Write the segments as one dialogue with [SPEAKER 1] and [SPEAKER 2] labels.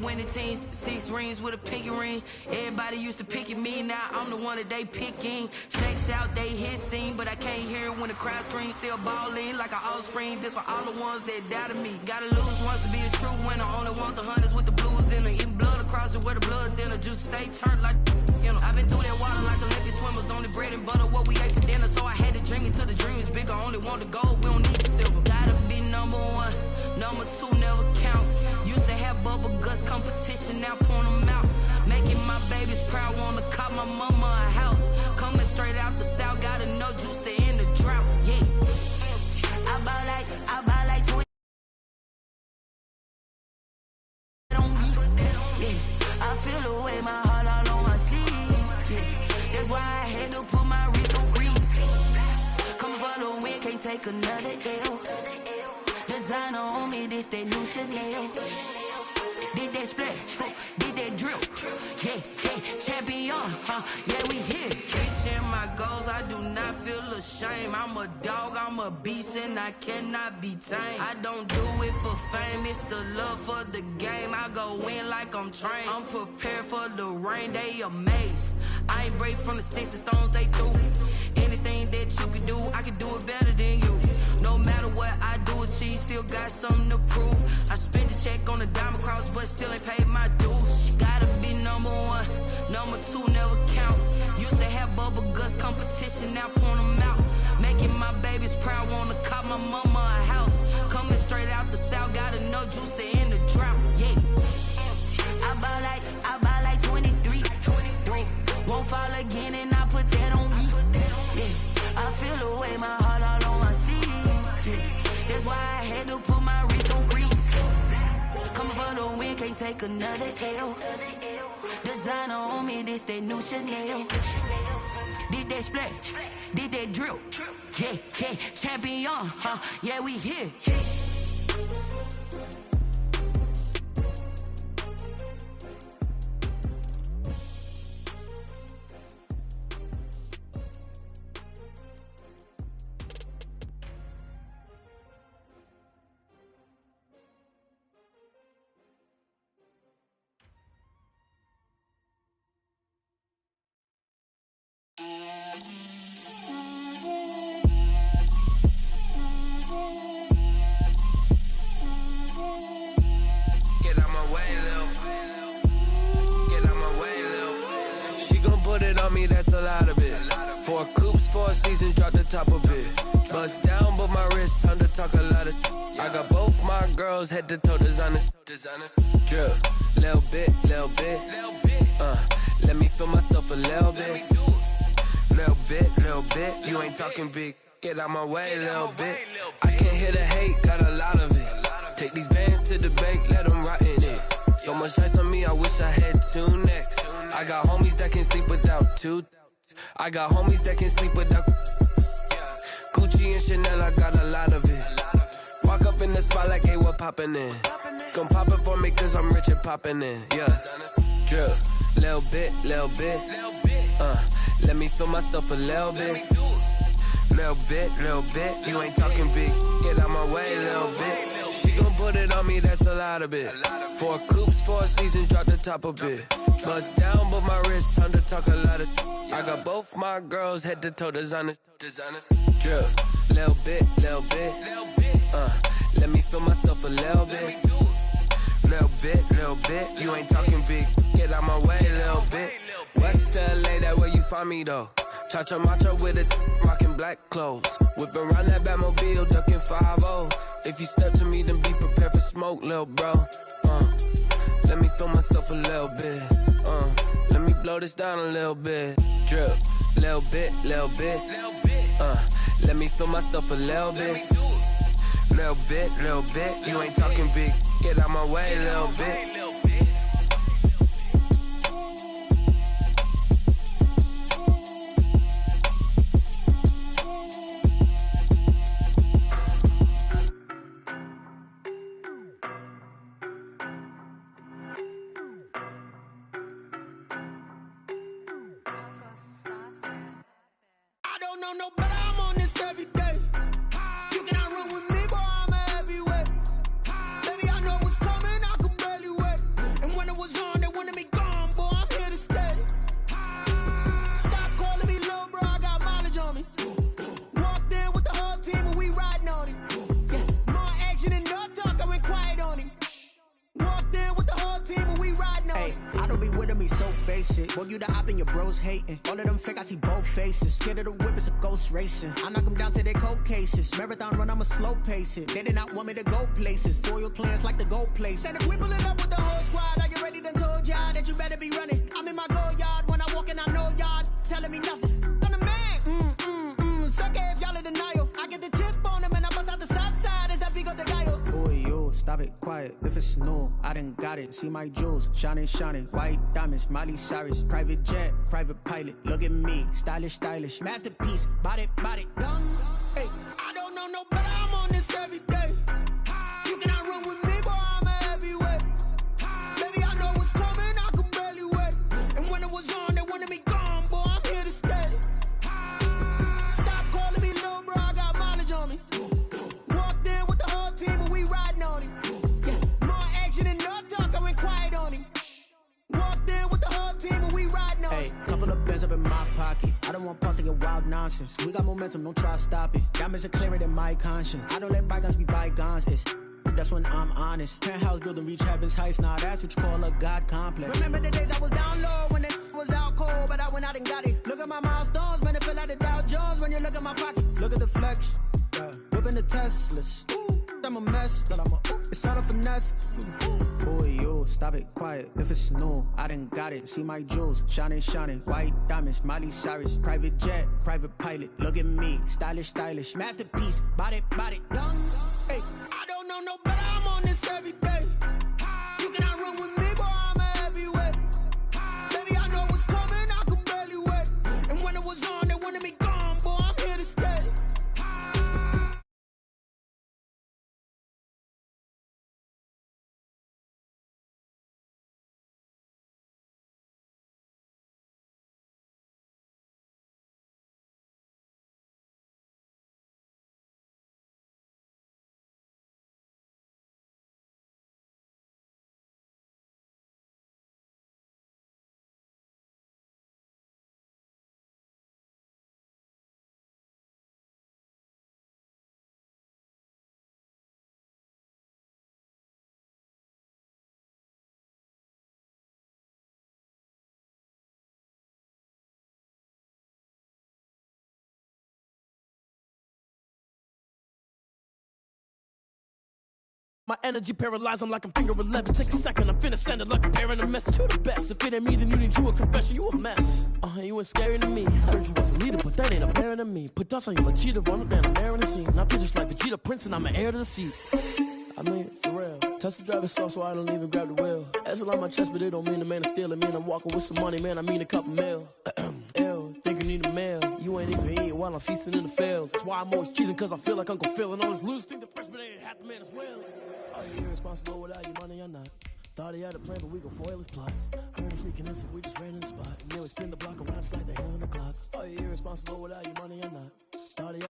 [SPEAKER 1] winning teams, 6 rings with a pinky ring. Everybody used to pick at me, now I'm the one that they picking. Snakes out, they hit scene, but I can't hear it when the crowd screams. Still ballin' like an offspring, this for all the ones that doubted me. Gotta lose once to be a true winner, only want the hunters with the blues in her. Eating blood across it where the blood thinner, juice stay turned like you know. I've been through that water like Olympic swimmers, only bread and butter what we ate for dinner. So I had to dream it till the dream is bigger, only want the gold, we don't need the silver. Gotta be number 1, number 2 never count. Used to have bubble guts competition, now point them out. Making my babies proud, wanna cop my mama a house. Coming straight out the south, gotta know juice to end the drought, yeah. I buy like 20 on me, yeah. I feel the way, my heart all on my sleeve, yeah. That's why I had to put my wrist on freeze. Coming for the win, can't take another L. Designer on me, this that new Chanel. Did that splash, did that drill, yeah, champion, yeah, we here. Reaching my goals, I do not feel ashamed. I'm a dog, I'm a beast, and I cannot be tamed. I don't do it for fame, it's the love for the game. I go in like I'm trained. I'm prepared for the rain, they amazed. I ain't break from the sticks and stones they threw. Anything that you can do, I can do it better than you. No matter what I do, achieve, still got something to prove. I spent the check on the diamond cross, but still ain't paid my dues. Gotta be number 1, number 2 never count. Used to have bubble guts competition, now point them out. Making my babies proud, wanna cop my mama a house. Coming straight out the south, gotta know juice to end the drought, yeah. I buy like 23. Won't fall again and I put that on me, yeah. I feel the way, my heart all on my sleeve, yeah. That's why I had to put my wrist on freeze. Coming for the win, can't take another L. Designer on me, this that new Chanel. Did that splash, did that drill, yeah, champion, yeah, we here.
[SPEAKER 2] That's a lot of it. 4 coops, 4 seasons, drop the top of it. Bust down, but my wrist, time to talk a lot of. I got both my girls head to toe designer. Drip, little bit. Let me feel myself a little bit. Little bit. You ain't talking big. Get out my way, little bit. I can't hear the hate, got a lot of it. Take these bands to the bank, let them rot in it. So much ice on me, I wish I had 2 necks. I got homies that can sleep without 2. I got homies that can sleep without Gucci and Chanel, I got a lot of it. Walk up in the spot like, hey, what poppin' in? Gon' pop it for me cause I'm rich and poppin' in, yeah. Drip, little bit. Let me feel myself a little bit. Little bit. You ain't talking big, get out my way, little bit. She gon' put it on me, that's a lot of it. 4 coops, 4 seasons, drop the top a bit. Bust down, but my wrist, time to talk a lot of. I got both my girls head to toe designer. Drip, little bit. Let me feel myself a little bit. Little bit. You ain't talking big, get out my way, little bit. West LA, that where you find me though. Cha-cha macha with it, rockin' black clothes. Whip around that Batmobile, ducking 5-0. If you step to me, then be prepared for smoke, lil' bro. Let me feel myself a little bit. Let me blow this down a little bit. Drip, little bit. Let me feel myself a little bit. Little bit. You ain't talking big. Get out my way, little bit.
[SPEAKER 3] No, but I'm on this every day. You cannot run with me, boy, I'm a heavyweight. Baby, I know what's coming, I could barely wait. And when
[SPEAKER 4] be with me so basic. Boy, you the op and your bros hating. All of them fake, I see both faces. Scared of the whip, it's a ghost racing. I knock them down to their cold cases. Marathon run, I'ma slow pace it. They did not want me to go places. Foil plans like the gold place. And if we pulling up with the whole squad, are you ready? Done told y'all that you better be running. I'm in my go yard when I walk in, I know y'all telling me nothing. I'm the man. Suck it if y'all in denial. I get the chip on them and I bust out the south side. Is that Vigo de Gallo? Boy, yo, stop it, quiet. If it's new, I done got it. See my jewels, shining, shining. White diamonds, Miley Cyrus. Private jet, private pilot. Look at me, stylish, stylish. Masterpiece, body, young. Hey, I don't know no better. I'm on this every day. You cannot run with me, boy. I'm a heavyweight. Baby, I know what's coming. I could barely wait. And when it was on, they wanted me gone, boy. I'm here to stay. Stop calling me little bro. I got mileage on me. Walked in with the whole team and we riding on him. Yeah, more action and no talk. I went quiet on him. Walked in with the whole team and we riding on him. Hey, couple of bands up in my pocket. I don't want pulse to get wild nonsense. We got momentum, don't try to stop it. Diamonds are clearer than my conscience. I don't let bygones be bygones. That's when I'm honest. Penthouse building, reach heaven's heights. Nah, that's what you call a God complex. Remember the days I was down low when it was out cold, but I went out and got it. Look at my milestones, man, it feel like the Dow Jones when you look at my pocket. Look at the flex, whipping the Teslas. I'm a mess, but it's all a finesse. Boy, yo, stop it, quiet. If it's new, I done got it. See my jewels, shining, shining. White diamonds, Miley Cyrus. Private jet, private pilot. Look at me, stylish, stylish. Masterpiece, body, young. Hey, I don't know no better. I'm on this every day. You cannot run with me, boy. I'm a heavyweight. Baby, I know what's coming. I could barely wait. And when it was on, they wanted me gone, boy. I'm here to stay.
[SPEAKER 5] My energy paralyzed, I'm like I'm finger 11. Take a second, I'm finna send it like I'm bearing a message to the best. If it ain't me, then you need you a confession, you a mess. You ain't scary to me. Heard you was a leader, but that ain't apparent to me. Put dust on you like cheetah, run up down the air in the scene. Now feel just like Vegeta Prince, and I'm an heir to the seat. I mean, for real. Touch the driver's soft, so I don't even grab the wheel. That's on my chest, but it don't mean the man is stealing. Mean I'm walking with some money, man, I mean a couple mil. Ew, think you need a meal. You ain't even eating while I'm feasting in the field. That's why I'm always cheesing, cause I feel like Uncle Phil. And all those losers think the freshman ain't half the man as well. Are you irresponsible without your money or not? Thought he had a plan, but we gon' foil his plot. Heard him sneaking in, so we just ran in the spot. And then we spin the block around just like the hell on the clock. Are you irresponsible without your money or not? Thought he had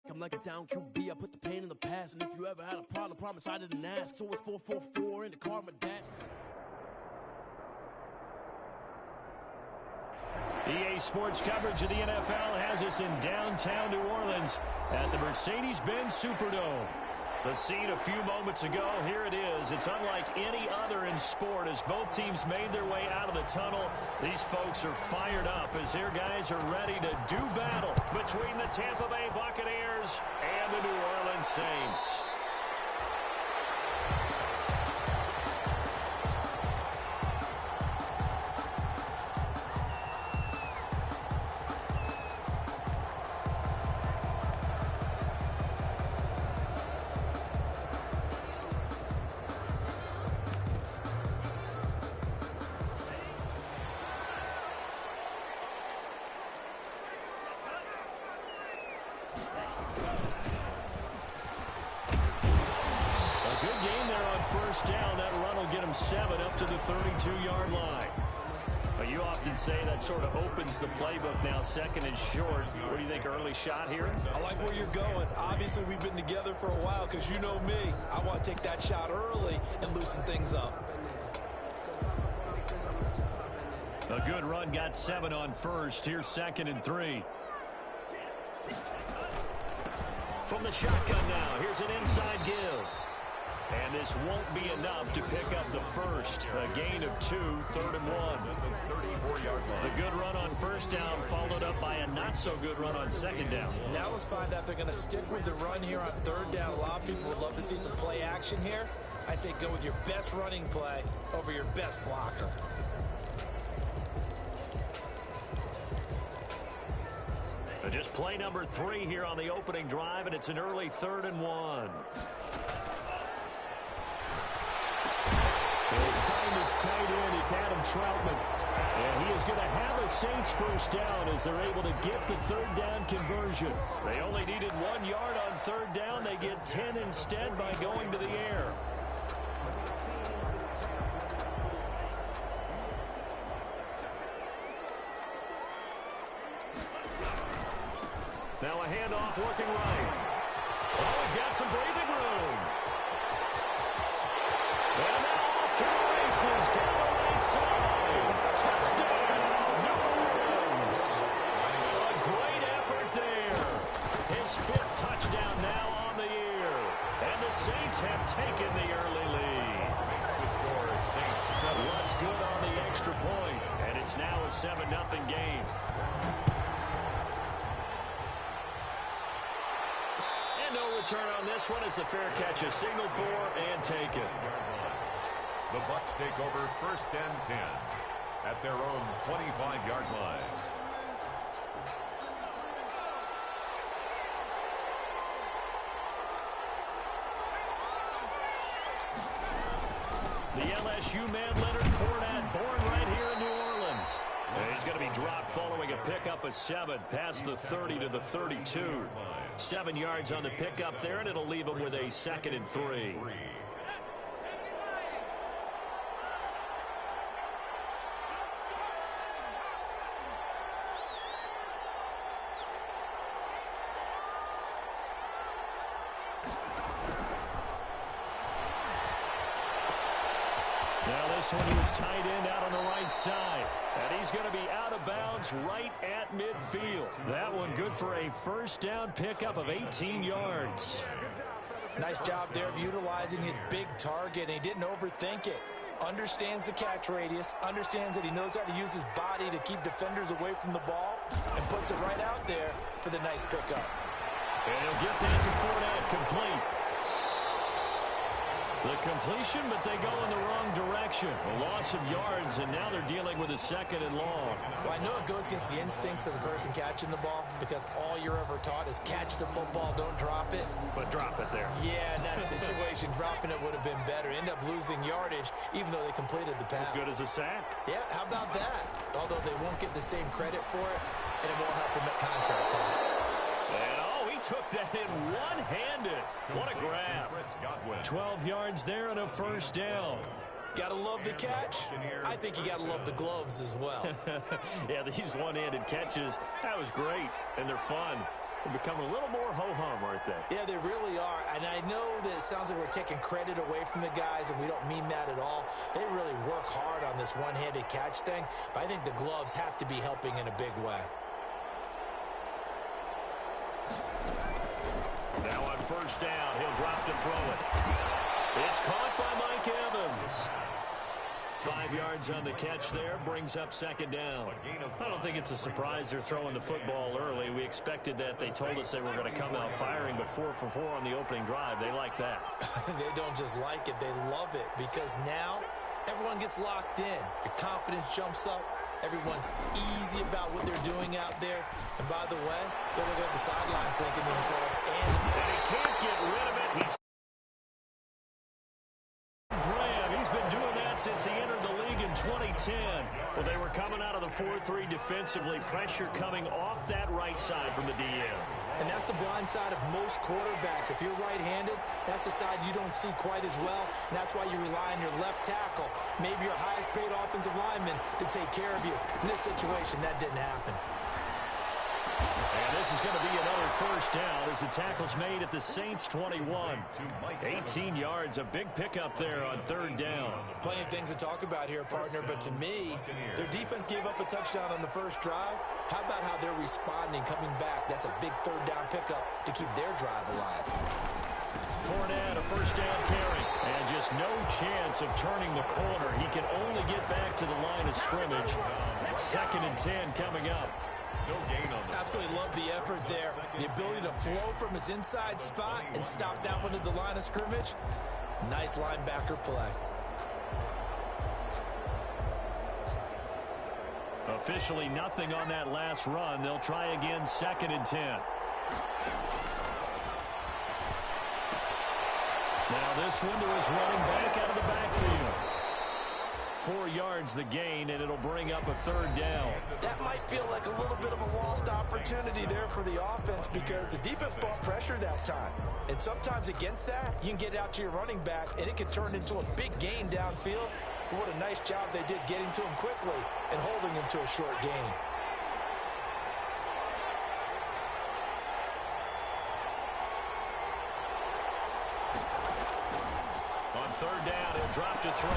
[SPEAKER 5] I'm like a down QB, I put the pain in the past. And if you ever had a problem, promise I didn't ask. So it's 444 in the car, my dash.
[SPEAKER 6] EA Sports coverage of the NFL has us in downtown New Orleans at the Mercedes-Benz Superdome. The scene a few moments ago, here it is. It's unlike any other in sport as both teams made their way out of the tunnel. These folks are fired up as their guys are ready to do battle between the Tampa Bay Buccaneers and the New Orleans Saints. First down, that run will get him 7 up to the 32-yard line. You often say that sort of opens the playbook now, second and short. What do you think, early shot here?
[SPEAKER 7] I like where you're going. Obviously, we've been together for a while because you know me. I want to take that shot early and loosen things up.
[SPEAKER 6] A good run, got 7 on first. Here's 2nd and 3. From the shotgun now, here's an inside give. And this won't be enough to pick up the first. A gain of 2, 3rd and 1. The good run on first down followed up by a not-so-good run on second down.
[SPEAKER 7] Now let's find out if they're going to stick with the run here on 3rd down. A lot of people would love to see some play action here. I say go with your best running play over your best blocker.
[SPEAKER 6] Just play number 3 here on the opening drive, and it's an early 3rd and 1. They'll find its tight end. It's Adam Troutman. And he is going to have a Saints first down as they're able to get the 3rd down conversion. They only needed 1 yard on 3rd down. They get 10 instead by going to the air. Now a handoff working right. Oh, he's got some breathing room. And now off to the races down the right side. Touchdown, New Orleans. A great effort there. His 5th touchdown now on the year. And the Saints have taken the early lead. Makes the score Saints 7. What's good on the extra point. And it's now a 7-0 game. No return on this one as the fair catch is signaled for and taken.
[SPEAKER 8] The Bucs take over 1st and 10 at their own 25-yard line.
[SPEAKER 6] The LSU man Leonard Fournette, born right here in New Orleans. And he's going to be dropped following a pickup of 7 past the 30 to the 32. 7 yards on the pickup there, and it'll leave him with a 2nd and 3. Now this one is tight end out on the right side. And he's going to be out of bounds right at midfield. That one good for a first down pickup of 18 yards.
[SPEAKER 7] Nice job there of utilizing his big target. And he didn't overthink it. Understands the catch radius. Understands that he knows how to use his body to keep defenders away from the ball. And puts it right out there for the nice pickup.
[SPEAKER 6] And he'll get that to Fournette, complete. The completion, but they go in the wrong direction. A loss of yards, and now they're dealing with a 2nd and long.
[SPEAKER 7] Well, I know it goes against the instincts of the person catching the ball because all you're ever taught is catch the football, don't drop it.
[SPEAKER 6] But drop it there.
[SPEAKER 7] Yeah, in that situation, dropping it would have been better. End up losing yardage, even though they completed the pass.
[SPEAKER 6] As good as a sack.
[SPEAKER 7] Yeah, how about that? Although they won't get the same credit for it, and it won't help them at contract time.
[SPEAKER 6] Took that in one-handed. What a grab. 12 yards there and a first down.
[SPEAKER 7] Gotta love the catch. I think you gotta love the gloves as well.
[SPEAKER 6] Yeah, these one-handed catches, that was great, and they're fun. They become a little more ho-hum, aren't they?
[SPEAKER 7] Yeah, they really are. And I know that it sounds like we're taking credit away from the guys, and we don't mean that at all. They really work hard on this one-handed catch thing, but I think the gloves have to be helping in a big way.
[SPEAKER 6] Now on first down, he'll drop to throw it. It's caught by Mike Evans. 5 yards on the catch there, brings up 2nd down. I don't think it's a surprise they're throwing the football early. We expected that. They told us they were going to come out firing, but 4 for 4 on the opening drive. They like that.
[SPEAKER 7] They don't just like it, they love it, because now everyone gets locked in. Your confidence jumps up. Everyone's easy about what they're doing out there. And by the way, they're looking at the sidelines thinking to themselves, and
[SPEAKER 6] he can't get rid of it. Graham, he's been doing that since he entered the league in 2010. Well, they were coming out of the 4-3 defensively. Pressure coming off that right side from the DM.
[SPEAKER 7] And that's the blind side of most quarterbacks. If you're right-handed, that's the side you don't see quite as well. And that's why you rely on your left tackle, maybe your highest-paid offensive lineman, to take care of you. In this situation, that didn't happen.
[SPEAKER 6] And this is going to be another first down as the tackle's made at the Saints 21. 18 yards, a big pickup there on third down.
[SPEAKER 7] Plenty of things to talk about here, partner, but to me, their defense gave up a touchdown on the first drive. How about how they're responding, coming back? That's a big third down pickup to keep their drive alive.
[SPEAKER 6] Fournette, a first down carry, and just no chance of turning the corner. He can only get back to the line of scrimmage. 2nd and 10 coming up.
[SPEAKER 8] No gain on that.
[SPEAKER 7] Absolutely love the effort there. The ability to flow from his inside spot and stop that one at the line of scrimmage. Nice linebacker play.
[SPEAKER 6] Officially nothing on that last run. They'll try again, 2nd and 10. Now this window is running back out of the backfield. 4 yards the gain, and it'll bring up a third down.
[SPEAKER 7] That might feel like a little bit of a lost opportunity there for the offense because the defense brought pressure that time. And sometimes against that, you can get out to your running back, and it can turn into a big gain downfield. But what a nice job they did getting to him quickly and holding him to a short gain.
[SPEAKER 6] On third down, he'll drop to throw.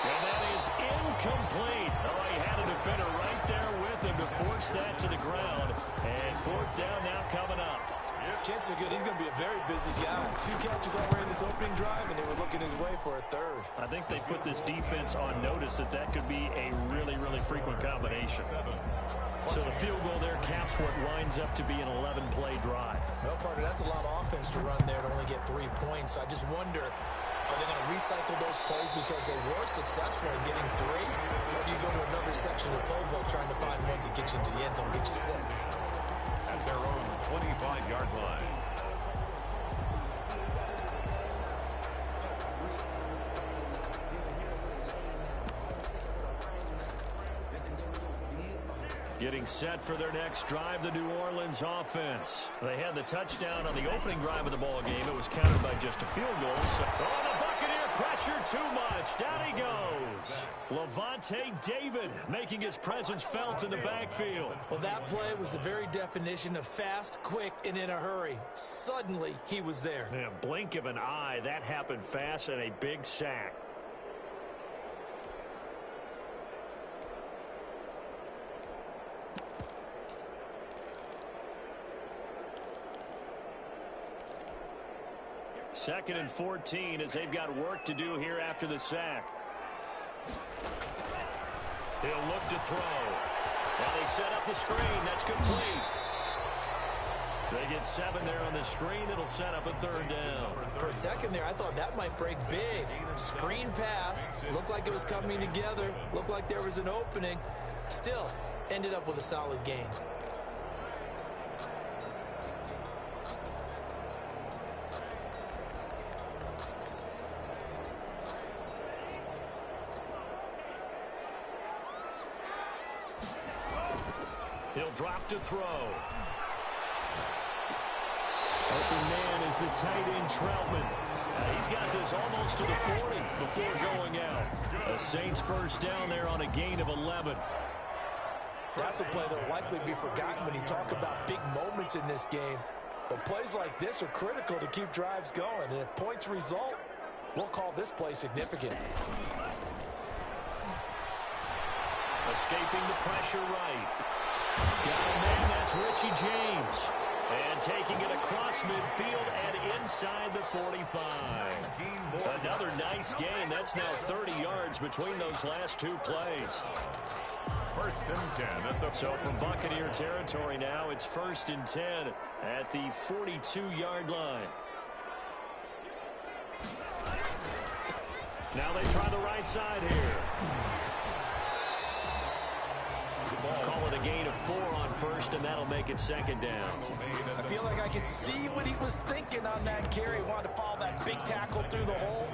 [SPEAKER 6] And that is incomplete. Oh, he had a defender right there with him to force that to the ground. And 4th down now coming up.
[SPEAKER 7] Chances are good. He's going to be a very busy guy. 2 catches already in this opening drive, and they were looking his way for a third.
[SPEAKER 6] I think they put this defense on notice that that could be a really, really frequent combination. So the field goal there caps what winds up to be an 11-play drive.
[SPEAKER 7] Well, partner, that's a lot of offense to run there to only get 3 points. So I just wonder, are they going to recycle those plays because they were successful in getting 3? Or do you go to another section of the playbook trying to find ones that get you into the end zone, get you 6?
[SPEAKER 8] At their own 25-yard line.
[SPEAKER 6] Getting set for their next drive, the New Orleans offense. They had the touchdown on the opening drive of the ball game. It was countered by just a field goal. So, the Buccaneer pressure too much. Down he goes. Lavonte David making his presence felt in the backfield.
[SPEAKER 7] Well, that play was the very definition of fast, quick, and in a hurry. Suddenly, he was there.
[SPEAKER 6] In a blink of an eye, that happened fast and a big sack. Second and 14 as they've got work to do here after the sack. He'll look to throw. Now they set up the screen. That's complete. They get 7 there on the screen. It'll set up a third down.
[SPEAKER 7] For a second there, I thought that might break big. Screen pass. Looked like it was coming together. Looked like there was an opening. Still, ended up with a solid gain.
[SPEAKER 6] He'll drop to throw. Open man is the tight end Troutman. He's got this almost to the 40 before going out. A Saints first down there on a gain of 11.
[SPEAKER 7] That's a play that will likely be forgotten when you talk about big moments in this game. But plays like this are critical to keep drives going. And if points result, we'll call this play significant.
[SPEAKER 6] Escaping the pressure right. Got a man, that's Richie James. And taking it across midfield and inside the 45. Another nice gain. That's now 30 yards between those last 2 plays.
[SPEAKER 8] 1st and 10 at the...
[SPEAKER 6] So from Buccaneer territory now, it's 1st and 10 at the 42-yard line. Now they try the right side here. Call it a gain of 4 on first, and that'll make it second down.
[SPEAKER 7] I feel like I could see what he was thinking on that carry. Wanted to follow that big tackle through the hole.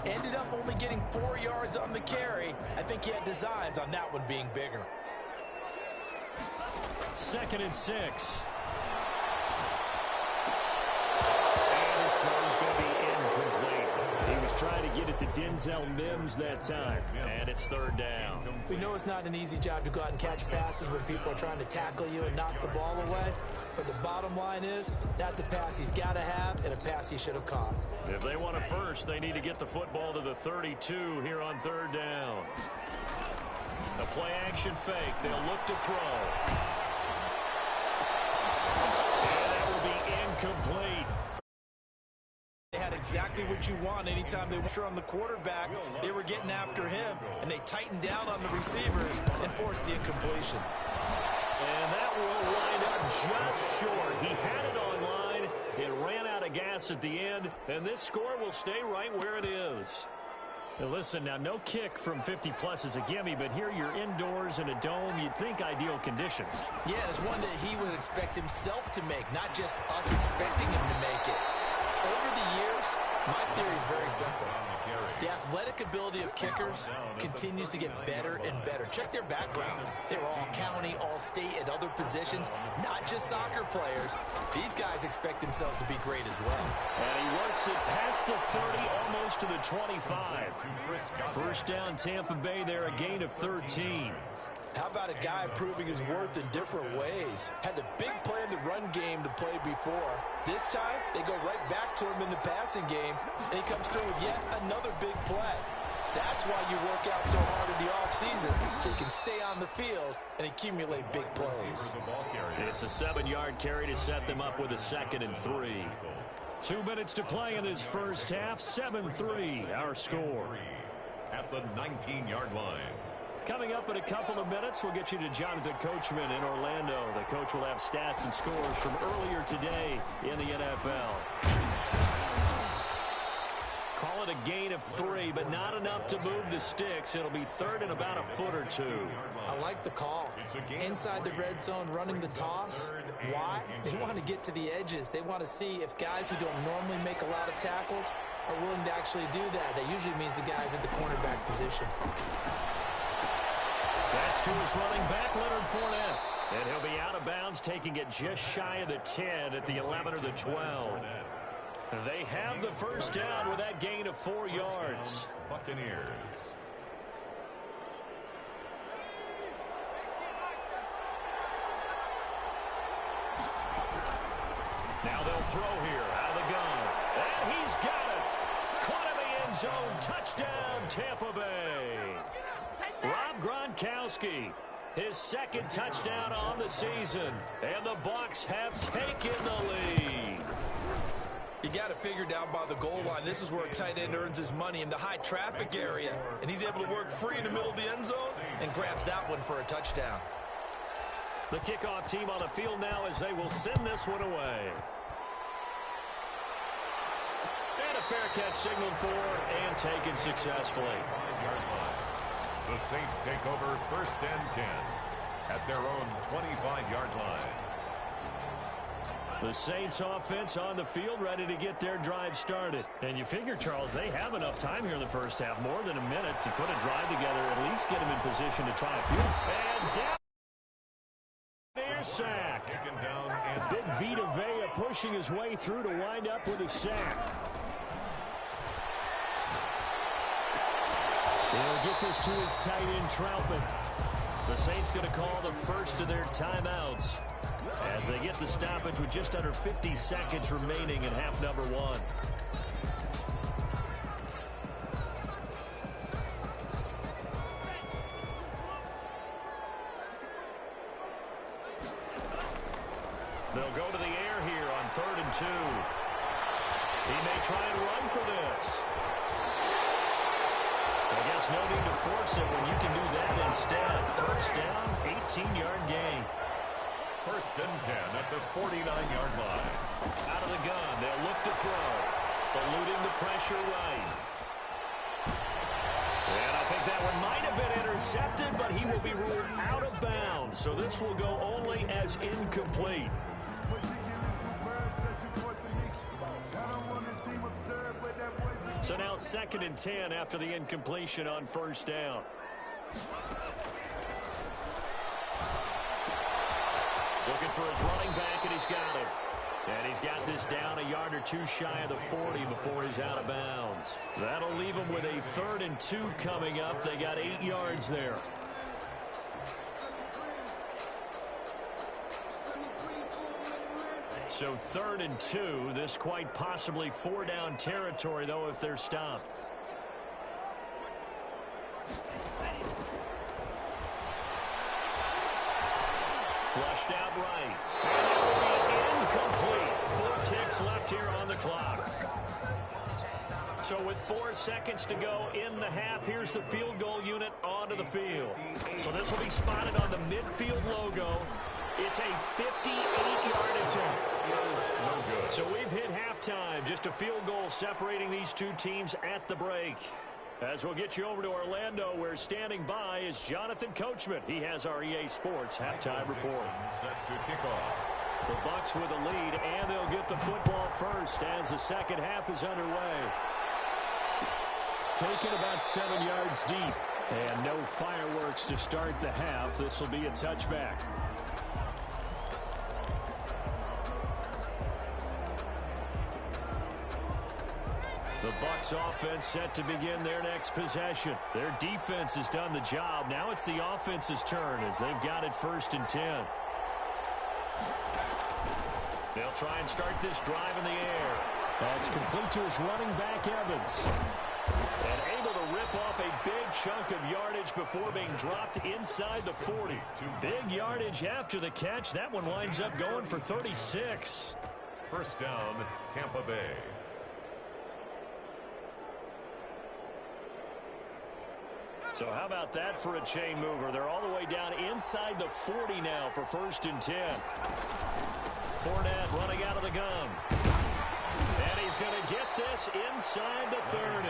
[SPEAKER 7] Ended up only getting 4 yards on the carry. I think he had designs on that one being bigger.
[SPEAKER 6] 2nd and 6. And his throw is going to be incomplete. He was trying to get it to Denzel Mims that time, and it's 3rd down.
[SPEAKER 7] We know it's not an easy job to go out and catch passes when people are trying to tackle you and knock the ball away, but the bottom line is that's a pass he's got to have and a pass he should have caught.
[SPEAKER 6] If they want a first, they need to get the football to the 32 here on 3rd down. The play action fake. They'll look to throw. And that will be incomplete.
[SPEAKER 7] They had exactly what you want anytime they were on the quarterback. They were getting after him, and they tightened down on the receivers and forced the incompletion.
[SPEAKER 6] And that will wind up just short. He had it on line. It ran out of gas at the end, and this score will stay right where it is. Now listen, now no kick from 50-plus is a gimme, but here you're indoors in a dome. You'd think ideal conditions.
[SPEAKER 7] Yeah, it's one that he would expect himself to make, not just us expecting him to make it. Over the years, my theory is very simple. The athletic ability of kickers continues to get better and better. Check their backgrounds. They were all county, all state, at other positions, not just soccer players. These guys expect themselves to be great as well.
[SPEAKER 6] And he works it past the 30, almost to the 25. 1st down, Tampa Bay there, a gain of 13.
[SPEAKER 7] How about a guy proving his worth in different ways? Had a big play in the run game to play before. This time, they go right back to him in the passing game, and he comes through with yet another big play. That's why you work out so hard in the offseason, so you can stay on the field and accumulate big plays.
[SPEAKER 6] It's a 7-yard carry to set them up with a 2nd and 3. 2 minutes to play in this first half. 7-3, our score.
[SPEAKER 8] At the 19-yard line.
[SPEAKER 6] Coming up in a couple of minutes, we'll get you to Jonathan Coachman in Orlando. The coach will have stats and scores from earlier today in the NFL. Call it a gain of 3, but not enough to move the sticks. It'll be 3rd and about a foot or 2.
[SPEAKER 7] I like the call. Inside the red zone, running the toss. Why? They want to get to the edges. They want to see if guys who don't normally make a lot of tackles are willing to actually do that. That usually means the guys at the cornerback position.
[SPEAKER 6] That's to his running back, Leonard Fournette. And he'll be out of bounds, taking it just shy of the 10 at the 11 or the 12. They have the first down with that gain of 4 yards.
[SPEAKER 8] Buccaneers.
[SPEAKER 6] Now they'll throw here out of the gun. And he's got it. Caught in the end zone. Touchdown, Tampa Bay. Rob Gronkowski, his 2nd touchdown on the season. And the Bucs have taken the lead.
[SPEAKER 7] You got it figured down by the goal line. This is where a tight end earns his money in the high traffic area. And he's able to work free in the middle of the end zone and grabs that one for a touchdown.
[SPEAKER 6] The kickoff team on the field now as they will send this one away. And a fair catch signaled for and taken successfully.
[SPEAKER 8] 5-yard line. The Saints take over 1st and 10 at their own 25-yard line.
[SPEAKER 6] The Saints offense on the field, ready to get their drive started. And you figure, Charles, they have enough time here in the first half, more than a minute, to put a drive together, at least get them in position to try a field. And down. Air sack. Big Vita Vea pushing his way through to wind up with a sack. They'll get this to his tight end, Troutman. The Saints going to call the first of their timeouts as they get the stoppage with just under 50 seconds remaining in half number 1. They'll go to the air here on 3rd and 2. He may try and run for this. I guess no need to force it when you can do that instead. First down, 18-yard gain.
[SPEAKER 8] 1st and 10 at the 49-yard line.
[SPEAKER 6] Out of the gun, they'll look to throw. Eluding the pressure right. And I think that one might have been intercepted, but he will be ruled out of bounds. So this will go only as incomplete. So now 2nd and 10 after the incompletion on first down. Looking for his running back, and he's got it. And he's got this down a yard or two shy of the 40 before he's out of bounds. That'll leave him with a 3rd and 2 coming up. They got 8 yards there. So 3rd and 2. This quite possibly 4-down territory, though, if they're stopped. Flushed out right. And it will be incomplete. 4 ticks left here on the clock. So with 4 seconds to go in the half, here's the field goal unit onto the field. So this will be spotted on the midfield logo. It's a 58-yard attempt.
[SPEAKER 8] No good.
[SPEAKER 6] So we've hit halftime. Just a field goal separating these two teams at the break. As we'll get you over to Orlando, where standing by is Jonathan Coachman. He has our EA Sports halftime report.
[SPEAKER 8] Set to kick off.
[SPEAKER 6] The Bucs with a lead, and they'll get the football first as the second half is underway. Taken about 7 yards deep, and no fireworks to start the half. This will be a touchback. The Bucs offense set to begin their next possession. Their defense has done the job. Now it's the offense's turn as they've got it 1st and 10. They'll try and start this drive in the air. That's complete to his running back, Evans. And able to rip off a big chunk of yardage before being dropped inside the 40. Big yardage after the catch. That one winds up going for 36.
[SPEAKER 8] 1st down, Tampa Bay.
[SPEAKER 6] So how about that for a chain mover? They're all the way down inside the 40 now for 1st and 10. Fournette running out of the gun. And he's going to get this inside the 30.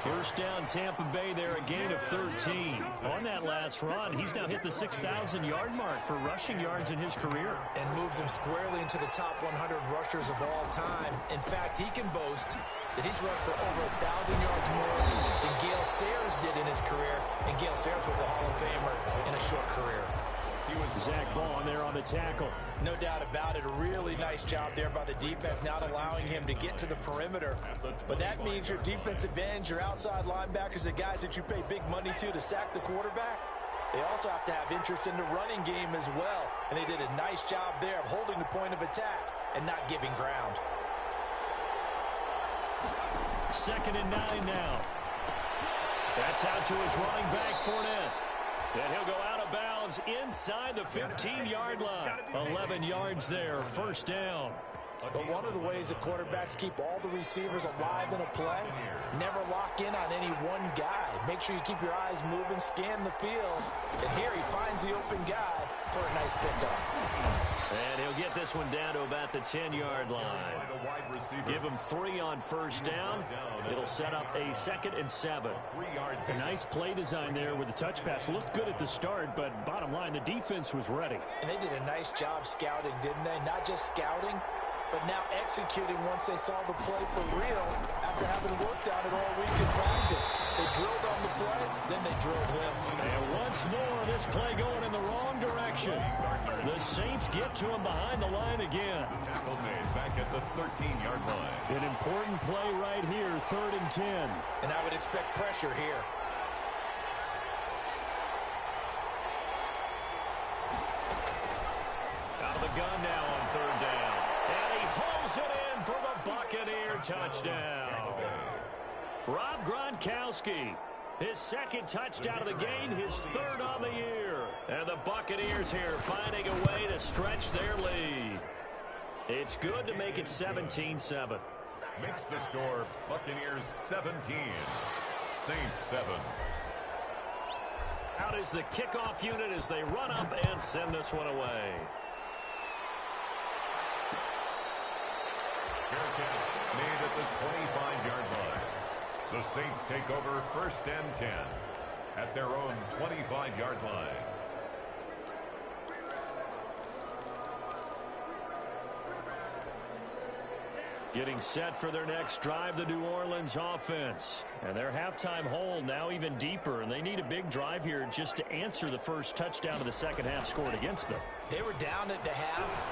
[SPEAKER 6] 1st down Tampa Bay there, a gain of 13. On that last run, he's now hit the 6,000-yard mark for rushing yards in his career.
[SPEAKER 7] And moves him squarely into the top 100 rushers of all time. In fact, he can boast that he's rushed for over 1,000 yards more than Gale Sayers did in his career. And Gale Sayers was a Hall of Famer in a short career.
[SPEAKER 6] Zach Ball there on the tackle.
[SPEAKER 7] No doubt about it. A really nice job there by the defense, not allowing him to get to the perimeter. But that means your defensive ends, your outside linebackers, the guys that you pay big money to sack the quarterback, they also have to have interest in the running game as well. And they did a nice job there of holding the point of attack and not giving ground.
[SPEAKER 6] 2nd and 9 now. That's out to his running back, Fournette. And he'll go out of bounds inside the 15-yard line. 11 yards there, 1st down.
[SPEAKER 7] But one of the ways that quarterbacks keep all the receivers alive in a play, never lock in on any one guy. Make sure you keep your eyes moving, scan the field. And here he finds the open guy for a nice pickup.
[SPEAKER 6] And he'll get this one down to about the 10-yard line. Give him 3 on 1st down. It'll set up a 2nd and 7.
[SPEAKER 5] A nice play design there with the touch pass. Looked good at the start, but bottom line, the defense was ready.
[SPEAKER 7] And they did a nice job scouting, didn't they? Not just scouting, but now executing once they saw the play for real after having worked on it all week in practice. They drilled on the play, then they drilled him.
[SPEAKER 6] And once more, this play going in the wrong direction. The Saints get to him behind the line again.
[SPEAKER 8] Tackle made back at the 13-yard line.
[SPEAKER 5] An important play right here, 3rd and 10.
[SPEAKER 7] And I would expect pressure here.
[SPEAKER 6] Out of the gun now on 3rd down. And he holds it in for the Buccaneer touchdown. Rob Gronkowski, his 2nd touchdown of the game, his 3rd on the year. And the Buccaneers here finding a way to stretch their lead. It's good to make it 17-7.
[SPEAKER 8] Makes the score Buccaneers 17, Saints 7.
[SPEAKER 6] Out is the kickoff unit as they run up and send this one away.
[SPEAKER 8] Fair catch made at the 25-yard line. The Saints take over 1st and 10 at their own 25-yard line.
[SPEAKER 6] Getting set for their next drive, the New Orleans offense. And their halftime hole now even deeper, and they need a big drive here just to answer the first touchdown of the second half scored against them.
[SPEAKER 7] They were down at the half.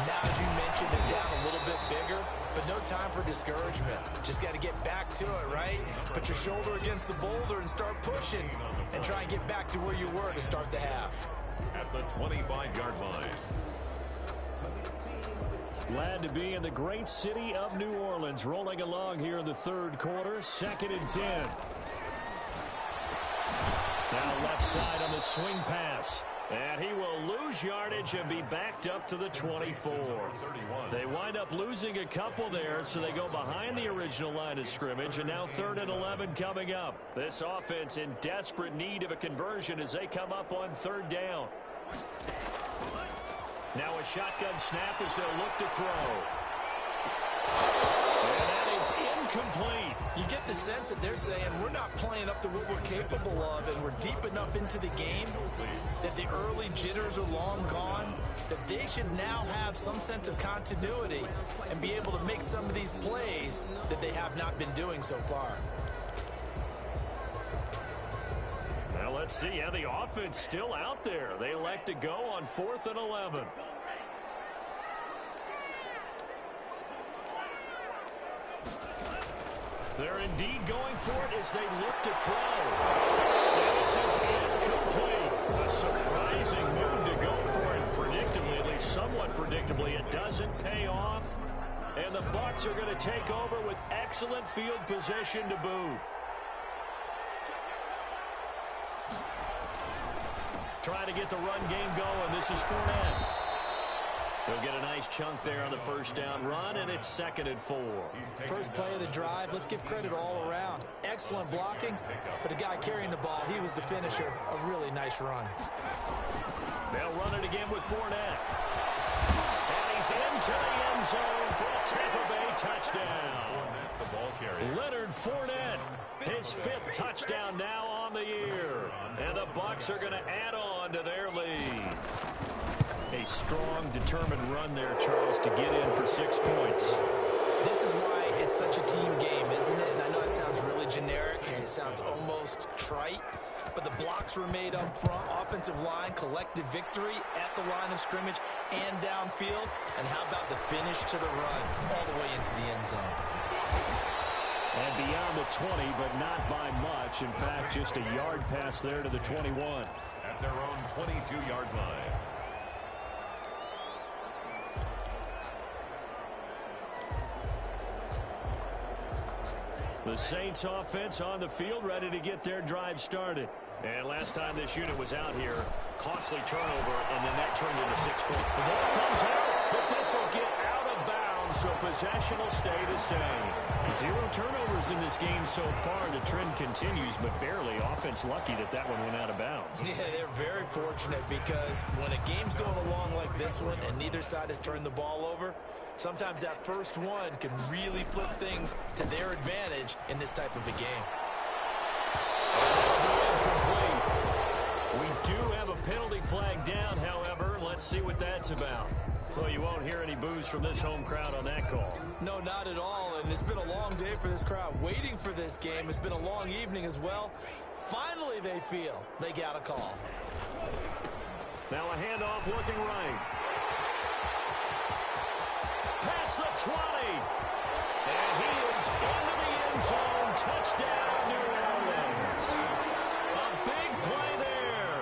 [SPEAKER 7] Now, as you mentioned, they're down a little bit bigger, but no time for discouragement. Just got to get back to it, right? Put your shoulder against the boulder and start pushing and try and get back to where you were to start the half.
[SPEAKER 8] At the 25-yard line.
[SPEAKER 6] Glad to be in the great city of New Orleans, rolling along here in the third quarter, 2nd and 10. Now left side on the swing pass. And he will lose yardage and be backed up to the 24. They wind up losing a couple there, so they go behind the original line of scrimmage, and now 3rd and 11 coming up. This offense in desperate need of a conversion as they come up on 3rd down. Now a shotgun snap as they'll look to throw. And that is incomplete.
[SPEAKER 7] You get the sense that they're saying we're not playing up to what we're capable of, and we're deep enough into the game that the early jitters are long gone, that they should now have some sense of continuity and be able to make some of these plays that they have not been doing so far.
[SPEAKER 6] Well, let's see how the offense still out there. They elect to go on 4th and 11. They're indeed going for it as they look to throw. And this is incomplete. A surprising move to go for it. Predictably, at least somewhat predictably, it doesn't pay off. And the Bucs are going to take over with excellent field position to boot. Trying to get the run game going. This is Fournette. He'll get a nice chunk there on the first down run, and it's 2nd and 4.
[SPEAKER 7] First play of the drive, let's give credit all around. Excellent blocking, but the guy carrying the ball, he was the finisher. A really nice run.
[SPEAKER 6] They'll run it again with Fournette. And he's into the end zone for a Tampa Bay touchdown.
[SPEAKER 8] The ball carrier.
[SPEAKER 6] Leonard Fournette, his 5th touchdown now on the year. And the Bucs are going to add on to their lead. A strong, determined run there, Charles, to get in for 6 points.
[SPEAKER 7] This is why it's such a team game, isn't it? And I know it sounds really generic and it sounds almost trite, but the blocks were made up front. Offensive line, collective victory at the line of scrimmage and downfield. And how about the finish to the run all the way into the end zone?
[SPEAKER 6] And beyond the 20, but not by much. In fact, just a yard pass there to the 21.
[SPEAKER 8] At their own 22-yard line.
[SPEAKER 6] The Saints offense on the field, ready to get their drive started. And last time this unit was out here, costly turnover, and then that turned into 6 points. The ball comes out, but this will get out of bounds, so possession will stay the same. 0 turnovers in this game so far. The trend continues, but barely. Offense lucky that that one went out of bounds.
[SPEAKER 7] Yeah, they're very fortunate because when a game's going along like this one and neither side has turned the ball over, sometimes that first one can really flip things to their advantage in this type of a game.
[SPEAKER 6] Incomplete. We do have a penalty flag down, however. Let's see what that's about. Well, you won't hear any boos from this home crowd on that call.
[SPEAKER 7] No, not at all. And it's been a long day for this crowd waiting for this game. It's been a long evening as well. Finally, they feel they got a call.
[SPEAKER 6] Now a handoff looking right. Past the 20. And he is into the end zone. Touchdown, New Orleans. A big play there.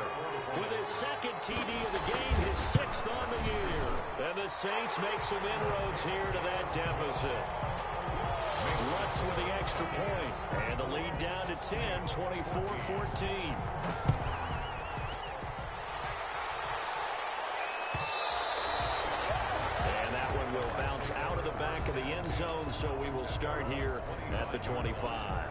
[SPEAKER 6] With his 2nd TD of the game, his 6th on the year. And the Saints make some inroads here to that deficit. Lutz with the extra point. And the lead down to 10, 24-14. Out of the back of the end zone, so we will start here at the 25.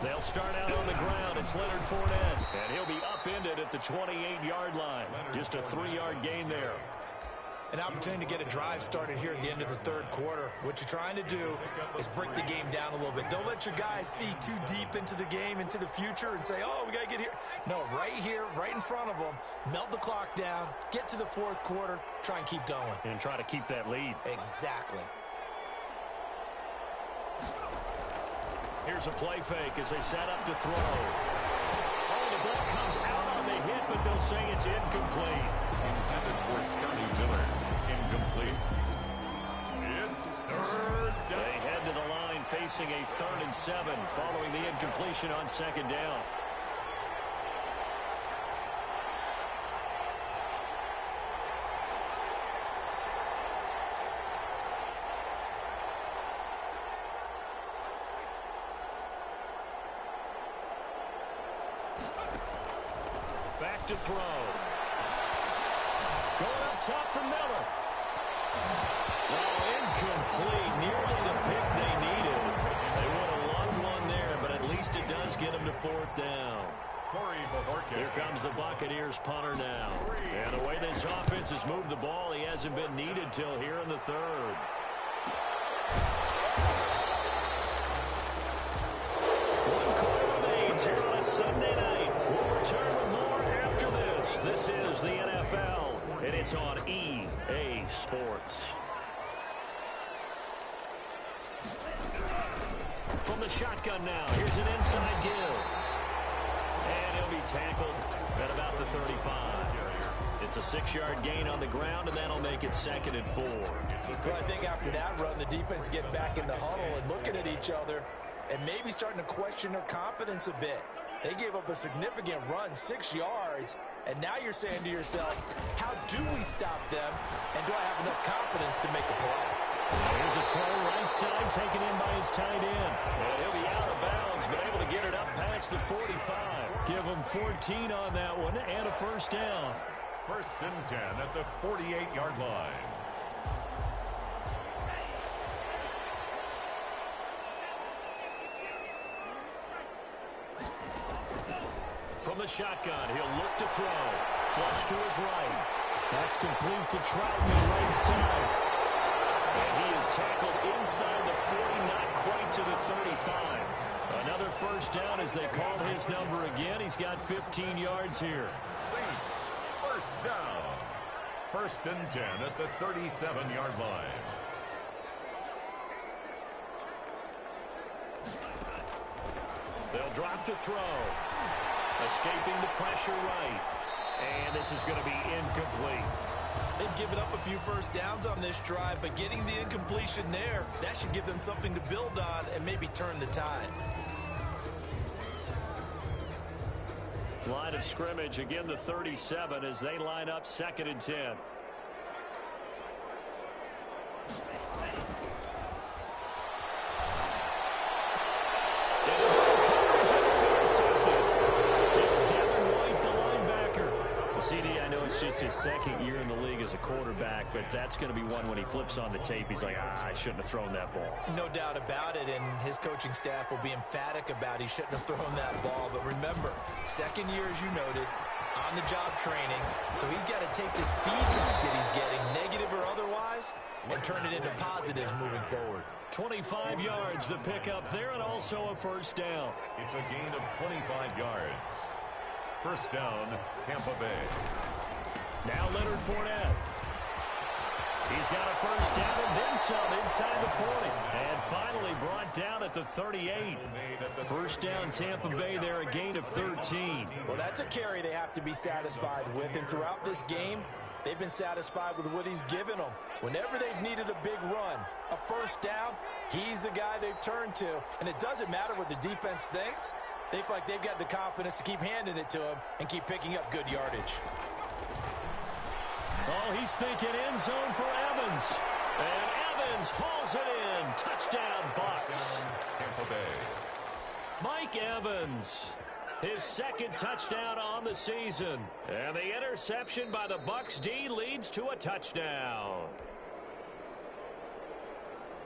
[SPEAKER 6] They'll start out on the ground. It's Leonard Fournette, and he'll be upended at the 28-yard line. Just a 3-yard gain there.
[SPEAKER 7] An opportunity to get a drive started here at the end of the third quarter. What you're trying to do is break the game down a little bit. Don't let your guys see too deep into the game, into the future, and say, oh, we got to get here. No, right here, right in front of them, melt the clock down, get to the fourth quarter, try and keep going.
[SPEAKER 6] And try to keep that lead.
[SPEAKER 7] Exactly.
[SPEAKER 6] Here's a play fake as they set up to throw. Oh, the ball comes out on the hit, but they'll say it's incomplete.
[SPEAKER 8] Intended for Scotty Miller. Incomplete. It's third down.
[SPEAKER 6] They head to the line facing a 3rd and 7 following the incompletion on 2nd down. Back to throw. Going up top for Miller. Oh, incomplete. Nearly the pick they needed. They would have loved one there, but at least it does get them to 4th down. Here comes the Buccaneers punter now. And the way this offense has moved the ball, he hasn't been needed till here in the 3rd. One quarter remains here on a Sunday night. We'll return with more after this. This is the NFL, and it's on EA Sports. From the shotgun now, here's an inside give. And he'll be tackled at about the 35. It's a 6-yard gain on the ground, and that'll make it 2nd and 4.
[SPEAKER 7] Well, I think after that run, the defense get back in the huddle and looking at each other and maybe starting to question their confidence a bit. They gave up a significant run, 6 yards, and now you're saying to yourself, how do we stop them, and do I have enough confidence to make a play?
[SPEAKER 6] Here's a throw right side, taken in by his tight end. And he'll be out of bounds, but able to get it up past the 45. Give him 14 on that one, and a 1st down.
[SPEAKER 8] 1st and 10 at the 48-yard line.
[SPEAKER 6] From the shotgun, he'll look to throw. Flush to his right. That's complete to Troutman right side. And he is tackled inside the 40, not quite to the 35. Another 1st down as they call his number again. He's got 15 yards here.
[SPEAKER 8] Saints, 1st down. 1st and 10 at the 37-yard line.
[SPEAKER 6] They'll drop to throw. Escaping the pressure right. And this is going to be incomplete.
[SPEAKER 7] They've given up a few 1st downs on this drive, but getting the incompletion there, that should give them something to build on and maybe turn the tide.
[SPEAKER 6] Line of scrimmage, again the 37 as they line up 2nd and 10. CD, I know it's just his 2nd year in the league as a quarterback, but that's going to be one when he flips on the tape. He's like, I shouldn't have thrown that ball.
[SPEAKER 7] No doubt about it, and his coaching staff will be emphatic about he shouldn't have thrown that ball. But remember, 2nd year, as you noted, on-the-job training, so he's got to take this feedback that he's getting, negative or otherwise, and turn it into positives moving forward.
[SPEAKER 6] 25 yards, the pickup there, and also a 1st down.
[SPEAKER 8] It's a gain of 25 yards. 1st down, Tampa Bay.
[SPEAKER 6] Now Leonard Fournette. He's got a 1st down and then some inside the 40. And finally brought down at the 38. 1st down, Tampa Bay there, a gain of 13.
[SPEAKER 7] Well, that's a carry they have to be satisfied with. And throughout this game, they've been satisfied with what he's given them. Whenever they've needed a big run, a 1st down, he's the guy they've turned to. And it doesn't matter what the defense thinks. They feel like they've got the confidence to keep handing it to him and keep picking up good yardage.
[SPEAKER 6] Oh, he's thinking end zone for Evans. And Evans hauls it in. Touchdown, Bucs.
[SPEAKER 8] Tampa Bay.
[SPEAKER 6] Mike Evans, his 2nd touchdown on the season. And the interception by the Bucs D leads to a touchdown.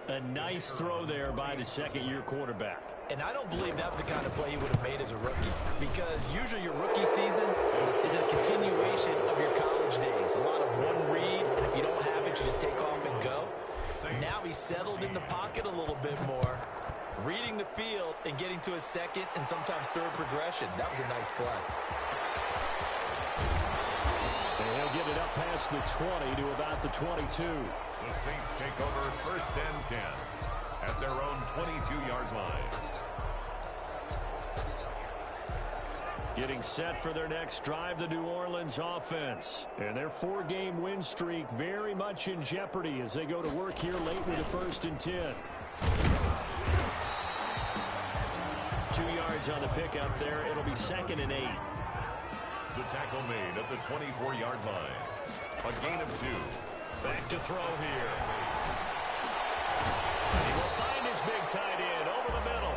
[SPEAKER 6] A nice throw there by the second-year quarterback.
[SPEAKER 7] And I don't believe that was the kind of play he would have made as a rookie, because usually your rookie season is a continuation of your college days. A lot of one read, and if you don't have it, you just take off and go. Now he's settled in the pocket a little bit more, reading the field and getting to a second and sometimes third progression. That was a nice play.
[SPEAKER 6] And he'll get it up past the 20 to about the 22.
[SPEAKER 8] The Saints take over 1st and 10 at their own 22-yard line.
[SPEAKER 6] Getting set for their next drive, the New Orleans offense. And their 4-game win streak very much in jeopardy as they go to work here late with the 1st and 10. 2 yards on the pickup there. It'll be 2nd and 8.
[SPEAKER 8] The tackle made at the 24-yard line. A gain of 2.
[SPEAKER 6] Back to throw here. He will find his big tight end over the middle.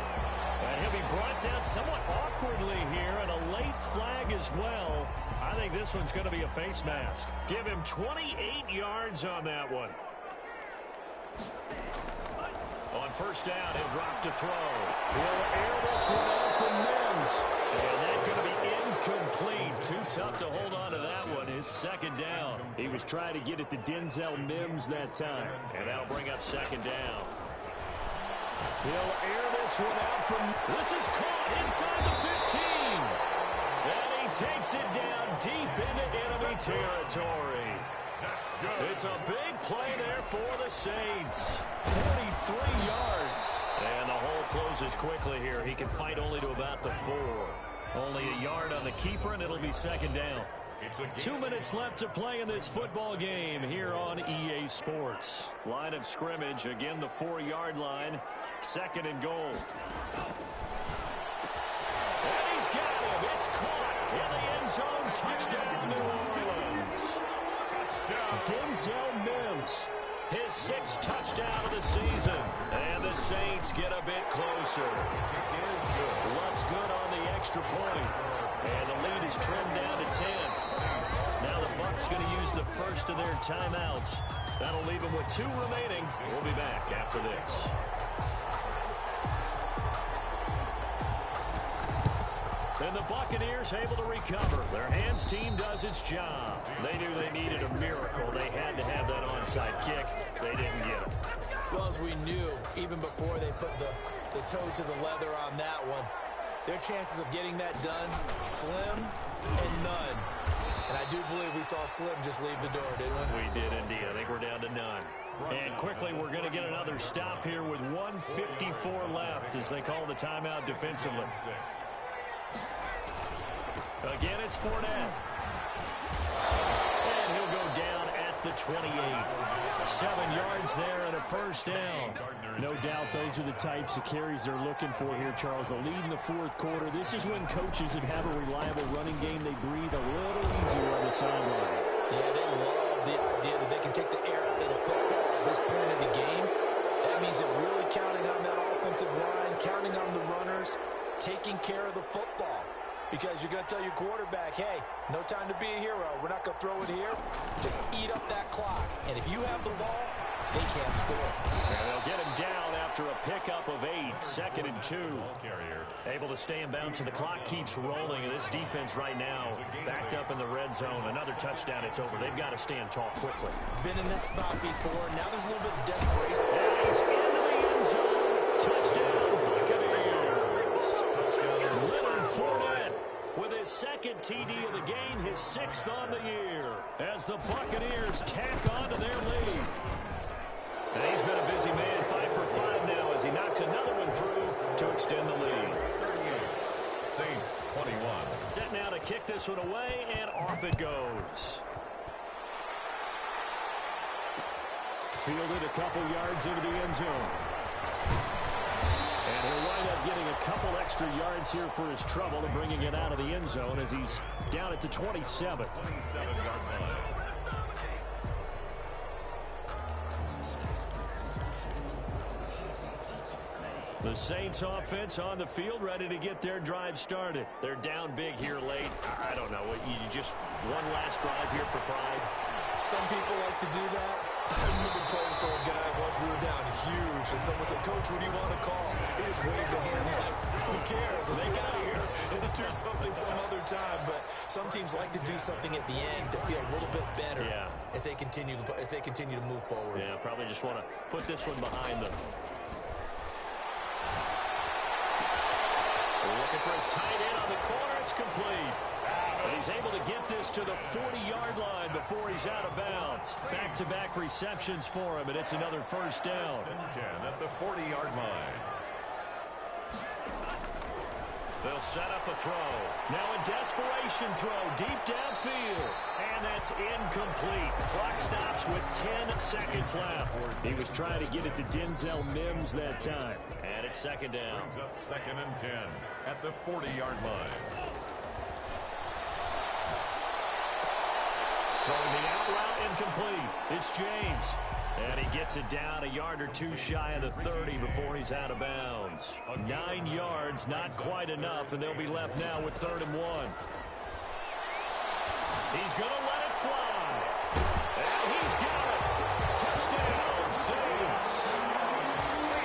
[SPEAKER 6] And he'll be brought down somewhat awkwardly here, and a late flag as well. I think this one's going to be a face mask. Give him 28 yards on that one. On 1st down, he'll drop to throw. He'll air this one out from Mims. And that's going to be incomplete. Too tough to hold on to that one. It's 2nd down. He was trying to get it to Denzel Mims that time. And that'll bring up 2nd down. He'll air this one out from... This is caught inside the 15. And he takes it down deep into enemy territory.
[SPEAKER 8] That's good.
[SPEAKER 6] It's a big play there for the Saints. 43 yards. And the hole closes quickly here. He can fight only to about the 4. Only a yard on the keeper, and it'll be 2nd down. 2 minutes left to play in this football game here on EA Sports. Line of scrimmage, again the 4-yard line. 2nd and goal. And he's got him. It's caught in the end zone. Touchdown, New Orleans.
[SPEAKER 8] Touchdown.
[SPEAKER 6] Denzel Mims, his 6th touchdown of the season. And the Saints get a bit closer. What's good on the extra point. And the lead is trimmed down to 10. Now the Bucs going to use the first of their timeouts. That'll leave them with 2 remaining. We'll be back after this. And the Buccaneers able to recover. Their hands team does its job. They knew they needed a miracle. They had to have that onside kick. They didn't get it.
[SPEAKER 7] Well, as we knew, even before they put the toe to the leather on that one, their chances of getting that done, slim and none. And I do believe we saw Slim just leave the door, didn't we?
[SPEAKER 6] We did indeed. I think we're down to none. And quickly, we're going to get another stop here with 1:54 left as they call the timeout defensively. Again, it's Fournette. And he'll go down at the 28. 7 yards there and a 1st down. No doubt those are the types of carries they're looking for here, Charles. The lead in the 4th quarter. This is when coaches that have a reliable running game, they breathe a little easier on the sideline.
[SPEAKER 7] Yeah, they love the idea that they can take the air out of the football at this point of the game. That means they're really counting on that offensive line, counting on the runners, taking care of the football. Because you're going to tell your quarterback, hey, no time to be a hero. We're not going to throw it here. Just eat up that clock. And if you have the ball, they can't score.
[SPEAKER 6] And they'll get him down after a pickup of 8. 2nd and 2. Able to stay in bounds, and the clock keeps rolling. And this defense right now backed up in the red zone. Another touchdown, it's over. They've got to stand tall quickly.
[SPEAKER 7] Been in this spot before. Now there's a little bit of desperation.
[SPEAKER 6] And he's into the end zone. Touchdown, Buccaneers. Leonard Fournette with his 2nd TD of the game, his 6th on the year, as the Buccaneers tack on to their lead. And he's been a busy man, 5 for 5 now, as he knocks another one through to extend the lead.
[SPEAKER 8] 38, Saints 21.
[SPEAKER 6] Set now to kick this one away, and off it goes. Fielded a couple yards into the end zone. And he'll wind up getting a couple extra yards here for his trouble and bringing it out of the end zone as he's down at the 27.
[SPEAKER 8] 27-yard line.
[SPEAKER 6] The Saints offense on the field, ready to get their drive started. They're down big here late. I don't know. You just one last drive here for pride.
[SPEAKER 7] Some people like to do that. I remember playing for a guy once. We were down huge, and someone said, "Coach, what do you want to call?" He just waved a hand like, "Who cares? Let's get out of here and do something some other time." But some teams like to do something at the end to feel a little bit better as they continue to move forward.
[SPEAKER 6] Yeah, probably just want to put this one behind them. Looking for his tight end on the corner. It's complete. But he's able to get this to the 40-yard line before he's out of bounds. Back-to-back receptions for him, and it's another first down.
[SPEAKER 8] 10 at the 40-yard line.
[SPEAKER 6] They'll set up a throw. Now a desperation throw deep downfield. And that's incomplete. Clock stops with 10 seconds left. He was trying to get it to Denzel Mims that time. And it's second down.
[SPEAKER 8] Brings up 2nd and 10 at the 40-yard line.
[SPEAKER 6] Throwing the out route incomplete. It's James. And he gets it down a yard or two shy of the 30 before he's out of bounds. 9 yards, not quite enough, and they'll be left now with 3rd and 1. He's going to let it fly. And he's got it. Touchdown, Saints.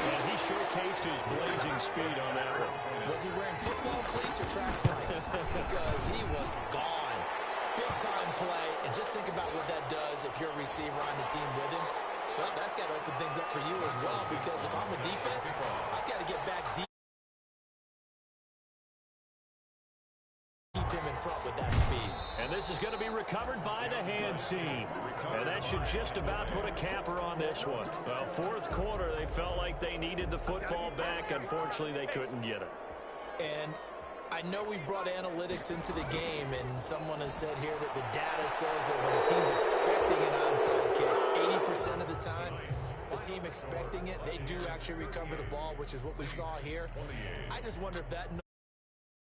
[SPEAKER 6] And he showcased his blazing speed on that one.
[SPEAKER 7] Was he wearing football cleats or track spikes? Because he was gone. Big-time play, and just think about what that does if you're a receiver on the team with him. Well, that's got to open things up for you as well, because if I'm a defense, I've got to get back deep. Keep him in front with that speed.
[SPEAKER 6] And this is going to be recovered by the hands team. And that should just about put a capper on this one. Well, 4th quarter, they felt like they needed the football back. Unfortunately, they couldn't get it.
[SPEAKER 7] And I know we brought analytics into the game, and someone has said here that the data says that when a team's expecting an onside kick, 80% of the time, the team expecting it, they do actually recover the ball, which is what we saw here. I just wonder if that